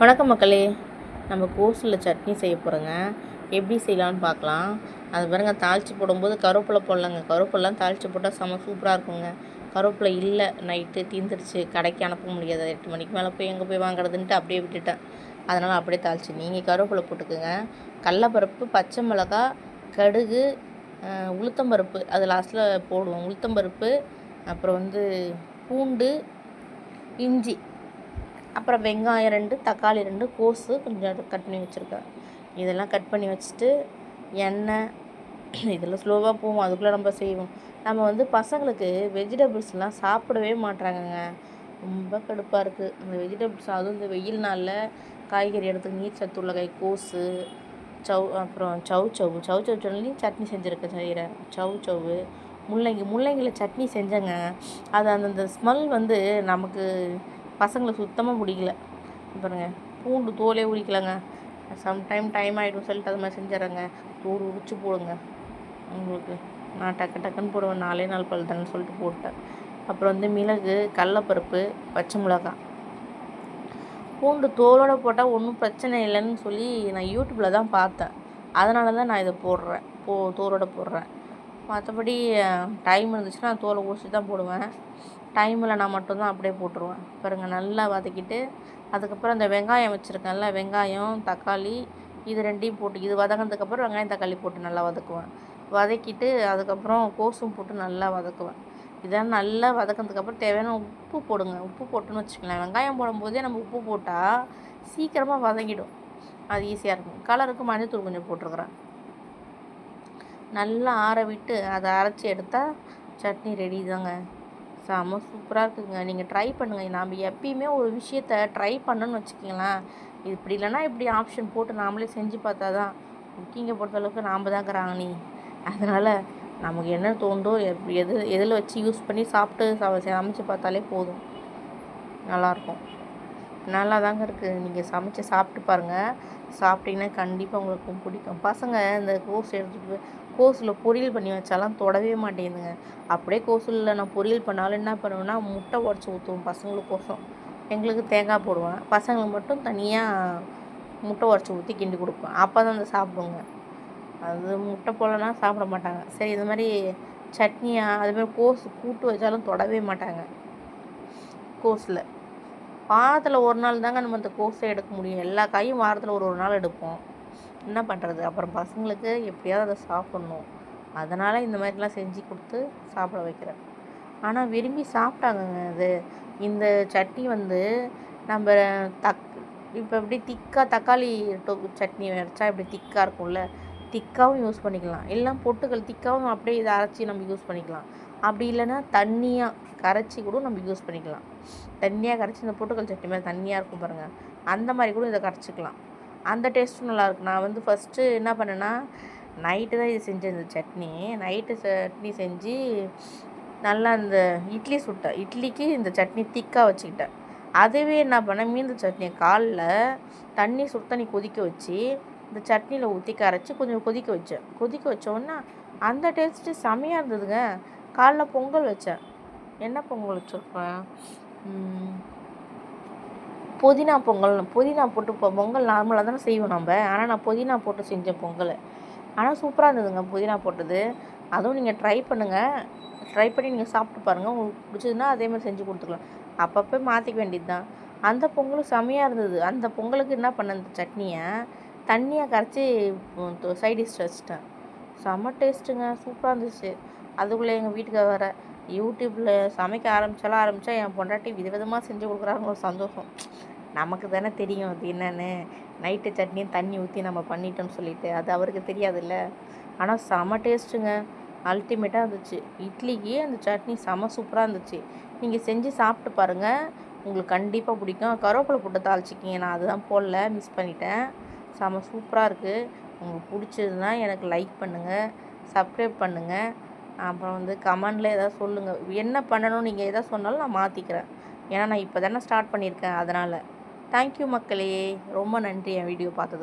வணக்கம் மக்களே. நம்ம கோஸில் சட்னி செய்ய போகிறோங்க. எப்படி செய்யலான்னு பார்க்கலாம். அது பாருங்க, தாளித்து போடும்போது கருவேப்பிலை போடலங்க. கருவேப்பிலாம் தாளித்து போட்டால் செம்ம சூப்பராக இருக்குங்க. கருவேப்பிலை இல்லை, நைட்டு தீந்துருச்சு, கடைக்கு அனுப்ப முடியாது, 8 மணிக்கு மேலே போய் எங்கே போய் வாங்குறதுன்ட்டு அப்படியே விட்டுட்டேன். அதனால் அப்படியே தாளித்து நீங்கள் கருவேப்பிலை போட்டுக்குங்க. கடலப்பருப்பு, பச்சை மிளகா, கடுகு, உளுத்தம்பருப்பு அது லாஸ்ட்டில் போடுவோம். உளுத்தம்பருப்பு, அப்புறம் பூண்டு, இஞ்சி, அப்புறம் வெங்காயம் 2, தக்காளி 2, கோஸு கொஞ்சம் கட் பண்ணி வச்சுருக்கேன். இதெல்லாம் கட் பண்ணி வச்சுட்டு எண்ணெய் இதெல்லாம் ஸ்லோவாக போவோம். அதுக்குள்ளே நம்ம செய்வோம். நம்ம பசங்களுக்கு வெஜிடபிள்ஸ்லாம் சாப்பிடவே மாட்டாங்கங்க. ரொம்ப கடுப்பாக இருக்குது அந்த வெஜிடபிள்ஸ். அதுவும் இந்த வெயில் நாளில் காய்கறி எடுத்து நீர் சத்து உள்ள காய், கோஸு, அப்புறம் சவு சொல்லி சட்னி செய்கிறேன். சவு முள்ளங்கியில் சட்னி செஞ்சேங்க. அது அந்த ஸ்மெல் நமக்கு பசங்களுக்கு சுத்தமாக பிடிக்கல. பாருங்கள், பூண்டு தோலே உரிக்கலைங்க. டைம் ஆகிடும் சொல்லிட்டு அது மாதிரி செஞ்சிடறேங்க. தோல் உரிச்சு போடுங்க. உங்களுக்கு நான் டக்குன்னு போடுவேன், 4 பல் தானே சொல்லிட்டு போட்டேன். அப்புறம் மிளகு, கடலப்பருப்பு, பச்சை மிளகாய். பூண்டு தோலோடு போட்டால் ஒன்றும் பிரச்சனை இல்லைன்னு சொல்லி நான் யூடியூப்பில் தான் பார்த்தேன். அதனால தான் நான் இதை போடுறேன், தோலோடு போடுறேன். மற்றபடி டைம் இருந்துச்சுன்னா நான் தோலை உரிச்சு தான் போடுவேன். டைம் இல்லைனா மட்டும்தான் அப்படியே போட்டுருவேன். பாருங்கள், நல்லா வதக்கிட்டு அதுக்கப்புறம் அந்த வெங்காயம் வச்சுருக்கேன்ல, வெங்காயம், தக்காளி இது 2ஐயும் போட்டு இது வதங்கினதுக்கப்புறம் வெங்காயம் தக்காளி போட்டு நல்லா வதக்குவேன். வதக்கிட்டு அதுக்கப்புறம் கோஸும் போட்டு நல்லா வதக்குவேன். இதெல்லாம் நல்லா வதக்கினதுக்கப்புறம் தேவையான உப்பு போடுங்க. உப்பு போட்டுன்னு வச்சுக்கலாம். வெங்காயம் போடும்போதே நம்ம உப்பு போட்டால் சீக்கிரமாக வதங்கிடும், அது ஈஸியாக இருக்கும். கலருக்கு மஞ்சத்தூள் கொஞ்சம் போட்டிருக்குறேன். நல்லா ஆற விட்டு அதை அரைச்சி எடுத்தால் சட்னி ரெடி தாங்க. செம்ம சூப்பராக இருக்குதுங்க. நீங்கள் ட்ரை பண்ணுங்கள். நாம் எப்பயுமே ஒரு விஷயத்த ட்ரை பண்ணணும்னு வச்சுக்கிங்களேன், இது இப்படி இல்லைன்னா இப்படி ஆப்ஷன் போட்டு நாமளே செஞ்சு பார்த்தா தான் குக்கிங்கை பொறுத்தளவுக்கு நாம் தான் கிராணி. அதனால் நமக்கு என்ன தோணுதோ எதில் வச்சு யூஸ் பண்ணி சாப்பிட்டு சமைச்சு பார்த்தாலே போதும், நல்லாயிருக்கும். நல்லா தாங்க இருக்குது. நீங்கள் சமைச்சு சாப்பிட்டு பாருங்கள். சாப்பிட்டீங்கன்னா கண்டிப்பாக உங்களுக்கு பிடிக்கும். பசங்க இந்த கோஸ் எடுத்துகிட்டு கோஸில் பொரியல் பண்ணி வச்சாலாம் தொடவே மாட்டேங்குதுங்க. அப்படியே கோஸில் நான் பொரியல் பண்ணாலும் என்ன பண்ணுவேன்னா, முட்டை உடச்சி ஊற்றுவோம் பசங்களுக்கோசம். எங்களுக்கு தேங்காய் போடுவேன், பசங்களுக்கு மட்டும் தனியாக முட்டை உடச்சி ஊற்றி கிண்டி கொடுப்பேன். அப்போ தான் சாப்பிடுங்க. அது முட்டை போடலன்னா சாப்பிட மாட்டாங்க. சரி, இது மாதிரி சட்னியாக அதுமாதிரி கோஸ் கூட்டு வச்சாலும் தொடவே மாட்டாங்க. கோஸில் வாரத்தில் ஒரு நாள் தாங்க நம்ம அந்த கோஸை எடுக்க முடியும். எல்லா காயும் வாரத்தில் ஒரு நாள் எடுப்போம். என்ன பண்ணுறது? அப்புறம் பசங்களுக்கு எப்படியாவது அதை சாப்பிட்ணும். அதனால் இந்த மாதிரிலாம் செஞ்சு கொடுத்து சாப்பிட வைக்கிறேன். ஆனால் விரும்பி சாப்பிட்டாங்கங்க. இந்த சட்னி நம்ம இப்போ எப்படி திக்காக தக்காளி சட்னி வச்சா இப்படி திக்காக இருக்கும்ல, திக்காகவும் யூஸ் பண்ணிக்கலாம். இல்லை பொட்டுக்கல் திக்காகவும் அப்படியே இதை அரைச்சி நம்ம யூஸ் பண்ணிக்கலாம். அப்படி இல்லைன்னா தண்ணியாக கரைச்சி கூட நம்ம யூஸ் பண்ணிக்கலாம். தண்ணியாக கரைச்சி இந்த பொட்டுக்கல் சட்னி மாதிரி தண்ணியாக இருக்கும் பாருங்கள், அந்த மாதிரி கூட இதை கரைச்சிக்கலாம். அந்த டேஸ்ட்டும் நல்லாயிருக்கும். நான் ஃபஸ்ட்டு என்ன பண்ணேன்னா, நைட்டு தான் இது செஞ்சேன். இந்த சட்னி நைட்டு சட்னி செஞ்சு நல்லா இந்த இட்லி சுட்டேன். இட்லிக்கு இந்த சட்னி திக்காக வச்சுக்கிட்டேன். அதுவே என்ன பண்ணேன், மீந்த சட்னியை காலைல சுடு தண்ணி கொதிக்க வச்சு இந்த சட்னியில் ஊற்றி கரைச்சி கொஞ்சம் கொதிக்க வச்சேன். கொதிக்க வச்சோன்னா அந்த டேஸ்ட்டு செமையாக இருந்ததுங்க. காலைல பொங்கல் வச்சேன். என்ன பொங்கல் வச்சுருப்பேன், புதினா பொங்கல். புதினா போட்டு பொங்கல் நார்மலாக தானே செய்வோம் நம்ம, ஆனால் நான் புதினா போட்டு செஞ்சேன் பொங்கல். ஆனால் சூப்பராக இருந்ததுங்க புதினா போட்டது. அதுவும் நீங்கள் ட்ரை பண்ணுங்கள். ட்ரை பண்ணி நீங்கள் சாப்பிட்டு பாருங்கள். உங்களுக்கு பிடிச்சதுன்னா அதேமாதிரி செஞ்சு கொடுத்துக்கலாம். அப்பப்போ மாற்றிக்க வேண்டியது தான். அந்த பொங்கலும் செமையாக இருந்தது. அந்த பொங்கலுக்கு என்ன பண்ணேன், இந்த சட்னியை தண்ணியாக கரைச்சி சைடிஷ் வச்சிட்டேன். செம்ம டேஸ்ட்டுங்க, சூப்பராக இருந்துச்சு. அதுக்குள்ளே எங்கள் வீட்டுக்கு வர யூடியூப்பில் சமைக்க ஆரம்பித்தா என் பொண்டாட்டி விதவிதமாக செஞ்சு கொடுக்குறாங்க. ஒரு சந்தோஷம். நமக்கு தானே தெரியும் அது என்னென்னு. நைட்டு சட்னியும் தண்ணி ஊற்றி நம்ம பண்ணிட்டோம்னு சொல்லிட்டு, அது அவருக்கு தெரியாதுல்ல. ஆனால் செம்ம டேஸ்ட்டுங்க, அல்டிமேட்டாக இருந்துச்சு. இட்லிக்கு அந்த சட்னி செம்ம சூப்பராக இருந்துச்சு. நீங்கள் செஞ்சு சாப்பிட்டு பாருங்கள், உங்களுக்கு கண்டிப்பாக பிடிக்கும். கருவேப்பிலை போட்டு தாளிச்சிக்கிங்க, நான் அதுதான் போடல, மிஸ் பண்ணிட்டேன். செம்ம சூப்பராக இருக்குது. உங்களுக்கு பிடிச்சதுன்னா எனக்கு லைக் பண்ணுங்கள், சப்ஸ்கிரைப் பண்ணுங்கள். அப்புறம் கமெண்டில் எதாவது சொல்லுங்கள். என்ன பண்ணணும் நீங்கள் எதாவது சொன்னாலும் நான் மாற்றிக்கிறேன். ஏன்னா நான் இப்போ தானே ஸ்டார்ட் பண்ணியிருக்கேன். அதனால் தேங்க்யூ மக்களே, ரொம்ப நன்றி என் வீடியோ பார்த்தது.